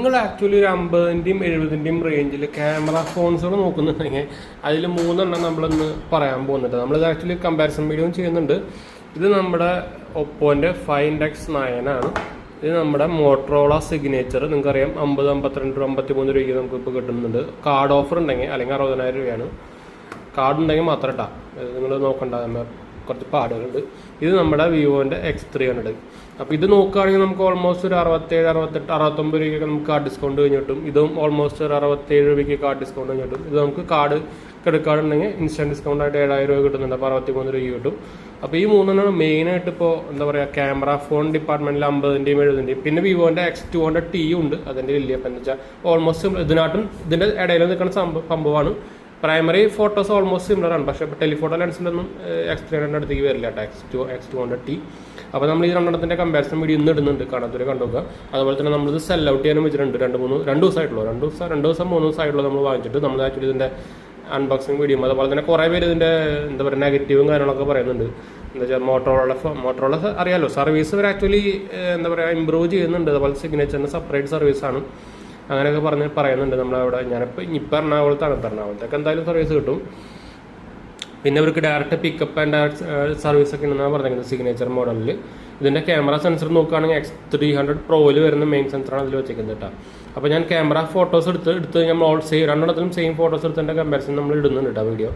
നിങ്ങൾ ആക്ച്വലി ഒരു 50-ൻ്റെയും 70-ൻ്റെയും റേഞ്ചിൽ ക്യാമറ ഫോൺസുകൾ നോക്കുന്നുണ്ടെങ്കിൽ അതിൽ 3 നമ്മളിന്ന് പറയാൻ പോകുന്നുണ്ട്. നമ്മളിത് ആക്ച്വലി കമ്പാരിസൺ വീഡിയോ ചെയ്യുന്നുണ്ട്. ഇത് നമ്മുടെ ഒപ്പോൻ്റെ Find X9 ആണ്. ഇത് നമ്മുടെ മോട്ടറോള സിഗ്നേച്ചർ. നിങ്ങൾക്കറിയാം 50, 52, 53 രൂപയ്ക്ക് നമുക്കിപ്പോൾ കിട്ടുന്നുണ്ട്. കാർഡ് ഓഫർ ഉണ്ടെങ്കിൽ, അല്ലെങ്കിൽ 60,000 രൂപയാണ്. കാർഡ് ഉണ്ടെങ്കിൽ മാത്രം ഇട്ടാ, നിങ്ങൾ നോക്കണ്ട, കുറച്ച് പാടുകളുണ്ട്. ഇത് നമ്മുടെ വിവോൻ്റെ X300. അപ്പോൾ ഇത് നോക്കുകയാണെങ്കിൽ നമുക്ക് ഓൾമോസ്റ്റ് ഒരു 67, 68, 69 രൂപയ്ക്ക് നമുക്ക് കാർഡ് ഡിസ്കൗണ്ട് കഴിഞ്ഞിട്ടും. ഇതും ഓൾമോസ്റ്റ് ഒരു 67 രൂപയ്ക്ക് കാർഡ് ഡിസ്കൗണ്ട് കഴിഞ്ഞിട്ടും. ഇത് നമുക്ക് കാർഡ് ക്രെഡിറ്റ് കാർഡ് ഉണ്ടെങ്കിൽ ഇൻസ്റ്റൻറ്റ് ഡിസ്കൗണ്ട് ആയിട്ട് 7,000 രൂപ കിട്ടുന്നുണ്ട്. അപ്പോൾ 63 രൂപ കിട്ടും. അപ്പോൾ ഈ 3 മെയിനായിട്ട് ഇപ്പോൾ എന്താ പറയുക, ക്യാമറ ഫോൺ ഡിപ്പാർട്ട്മെൻറ്റിൽ 50-ൻ്റെയും 70-ൻ്റെയും. പിന്നെ വിവോൻ്റെ X200T ഉണ്ട്. അതിൻ്റെ വലിയ അപ്പം എന്ന് വെച്ചാൽ ഓൾമോസ്റ്റ് ഇതിനായിട്ടും ഇതിൻ്റെ ഇടയിൽ നിൽക്കുന്ന സംഭവമാണ്. പ്രൈമറി ഫോട്ടോസ് ഓൾമോസ്റ്റ് സിമിലർ ആണ്, പക്ഷേ ടെലിഫോട്ടോ ലെൻസിലൊന്നും X300 അടുത്തേക്ക് വരില്ല കേട്ടോ, X200T. അപ്പോൾ നമ്മൾ ഈ രണ്ടെണ്ണത്തിൻ്റെ കമ്പാരിസൺ വീഡിയോ ഇന്ന് ഇടുന്നുണ്ട്, കാണാത്തൊരു കണ്ടുനോക്കുക. അതുപോലെ തന്നെ നമ്മളിത് സെൽ ഔട്ട് ചെയ്യാനും വെച്ചിട്ടുണ്ട്. 2 ദിവസമായിട്ടുള്ളൂ, 3 ദിവസമായിട്ടുള്ളൂ നമ്മൾ വാങ്ങിച്ചിട്ട്. നമ്മൾ ആക്ച്വലി ഇതിൻ്റെ അൺബോക്സിങ് വീഡിയോ, അതുപോലെ തന്നെ കുറേ പേര് ഇതിൻ്റെ എന്താ പറയുക നെഗറ്റീവും കാര്യങ്ങളൊക്കെ പറയുന്നുണ്ട്. എന്താ വെച്ചാൽ മോട്ടറോള അറിയാമല്ലോ, സർവീസ് ഇവർ ആക്ച്വലി എന്താ പറയുക ഇമ്പ്രൂവ് ചെയ്യുന്നുണ്ട്. അതുപോലെ സിഗ്നേച്ചറിന് സെപ്പറേറ്റ് സർവീസാണ്, അങ്ങനെയൊക്കെ പറയുന്നുണ്ട്. നമ്മളവിടെ ഞാനിപ്പോൾ എറണാകുളത്തൊക്കെ എന്തായാലും സർവീസ് കിട്ടും. പിന്നെ ഇവർക്ക് direct pickup and direct service ഒക്കെ ഉണ്ടെന്നാണ് പറഞ്ഞിരിക്കുന്നത് സിഗ്നേച്ചർ മോഡലിൽ. ഇതിൻ്റെ ക്യാമറ സെൻസർ നോക്കുകയാണെങ്കിൽ X300 Proയിൽ വരുന്ന മെയിൻ സെൻസറാണ് അതിൽ വെച്ചിരിക്കുന്നത് കേട്ടോ. അപ്പോൾ ഞാൻ ക്യാമറ ഫോട്ടോസ് എടുത്ത് നമ്മൾ രണ്ടെണ്ണത്തിലും സെയിം ഫോട്ടോസ് എടുത്തതിൻ്റെ കമ്പാരിസൺ നമ്മൾ ഇടുന്നുണ്ട് കേട്ടോ വീഡിയോ.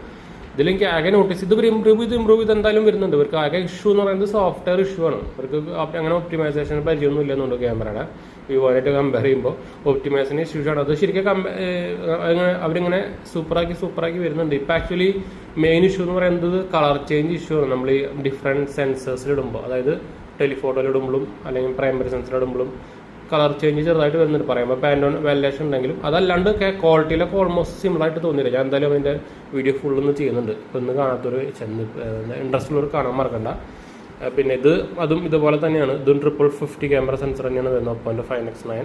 ഇതിലെനിക്ക് ആകെ നോട്ടീസ് ഇത് ഇമ്പ്രൂവ് ചെയ്ത് എന്തായാലും വരുന്നുണ്ട്. ഇവർക്ക് ആകെ ഇഷ്യൂ എന്ന് പറയുന്നത് സോഫ്റ്റ്വെയർ ഇഷ്യൂ ആണ്. ഇവർക്ക് അങ്ങനെ ഒപ്റ്റിമൈസേഷൻ പരിചയമൊന്നും ഇല്ലെന്നുണ്ട് ക്യാമറയുടെ. വിവോനായിട്ട് കമ്പയർ ചെയ്യുമ്പോൾ ഒപ്റ്റിമൈസേഷൻ ഇഷ്യൂസ് ആണ്. അത് ശരിക്കും അവരിങ്ങനെ സൂപ്പറാക്കി വരുന്നുണ്ട്. ഇപ്പോൾ ആക്ച്വലി മെയിൻ ഇഷ്യൂ എന്ന് പറയുന്നത് കളർ ചേഞ്ച് ഇഷ്യൂ ആണ്. നമ്മൾ ഈ ഡിഫറെൻറ്റ് സെൻസേഴ്സിലിടുമ്പോൾ, അതായത് ടെലിഫോട്ടോയിലിടുമ്പോഴും അല്ലെങ്കിൽ പ്രൈമറി സെൻസറിലിടുമ്പോഴും കളർ ചേഞ്ച് ചെറുതായിട്ട് വരുന്നുണ്ട്. പറയുമ്പോൾ പാൻറ്റോൺ വാലിഡേഷൻ ഉണ്ടെങ്കിലും അതല്ലാണ്ട് ക്വാളിറ്റിയിലൊക്കെ ഓൾമോസ്റ്റ് സിമിലറായിട്ട് തോന്നിയില്ല. ഞാൻ എന്തായാലും അതിൻ്റെ വീഡിയോ ഫുള്ളൊന്ന് ചെയ്യുന്നുണ്ട്. ഇപ്പോൾ ഇന്ന് കാണാത്തൊരു ഇൻട്രസ്റ്റ് ഉള്ളവർ കാണാൻ മറക്കണ്ട. പിന്നെ അതും ഇതുപോലെ തന്നെയാണ്. ഇതും 50 ക്യാമറ സെൻസർ തന്നെയാണ് വരുന്നത്, ഒപ്പോൻ്റെ Find X9.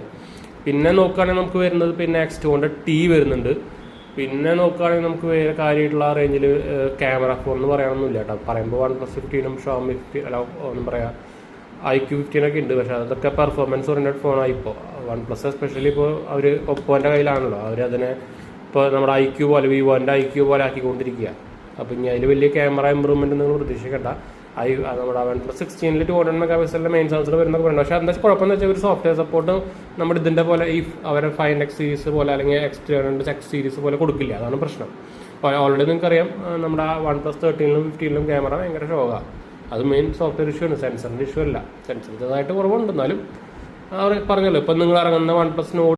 പിന്നെ നോക്കുകയാണെങ്കിൽ നമുക്ക് വരുന്നത് പിന്നെ X200T വരുന്നുണ്ട്. പിന്നെ നോക്കുകയാണെങ്കിൽ നമുക്ക് വേറെ കാര്യമായിട്ടുള്ള റേഞ്ചിൽ ക്യാമറ ഫോൺ എന്ന് പറയാനൊന്നുമില്ല കേട്ടോ. പറയുമ്പോൾ OnePlus 15 Xiaomi 15 അല്ല ഒന്നും പറയാം, IQ15 ഉണ്ട്. പക്ഷേ അതൊക്കെ പെർഫോമൻസ് ഓറിയൻറ്റഡ് ഫോണായി ഇപ്പോൾ. OnePlus എസ്പെഷ്യലി ഇപ്പോൾ അവർ ഒപ്പോൻ്റെ കയ്യിലാണല്ലോ. അവരതിനെ ഇപ്പോൾ നമ്മുടെ IQ പോലെ, വിവോൻ്റെ IQ പോലെ ആക്കിക്കൊണ്ടിരിക്കുക. അപ്പോൾ ഇനി അതിൽ വലിയ ക്യാമറ ഇമ്പ്രൂവ്മെൻറ്റ് നിങ്ങൾ പ്രതീക്ഷിക്കേണ്ട. നമ്മുടെ OnePlus 16 200 മെഗാപിക്സലിൻ്റെ മെയിൻ സെൻസർ വരുന്നൊക്കെ പറയുന്നത്. പക്ഷേ എന്താ കുഴപ്പമെന്ന് വെച്ചാൽ ഒരു സോഫ്റ്റ്വെയർ സപ്പോർട്ട് നമ്മുടെ ഇതിൻ്റെ പോലെ ഈ അവരെ Find X സീരീസ് പോലെ അല്ലെങ്കിൽ X300 X സീരീസ് പോലെ കൊടുക്കില്ല. അതാണ് പ്രശ്നം. അപ്പോൾ ഓൾറെഡി നിങ്ങൾക്കറിയാം നമ്മുടെ OnePlus 13 15 ക്യാമറ ഭയങ്കര ഷോകാണ്. അത് മെയിൻ സോഫ്റ്റ്വെയർ ഇഷ്യൂ ആണ്, സെൻസറിൻ്റെ ഇഷ്യൂ അല്ല. സെൻസറിൻ്റെതായിട്ട് കുറവുണ്ട്. എന്നാലും അവർ പറഞ്ഞല്ലോ, ഇപ്പം നിങ്ങൾ ഇറങ്ങുന്ന OnePlus Nord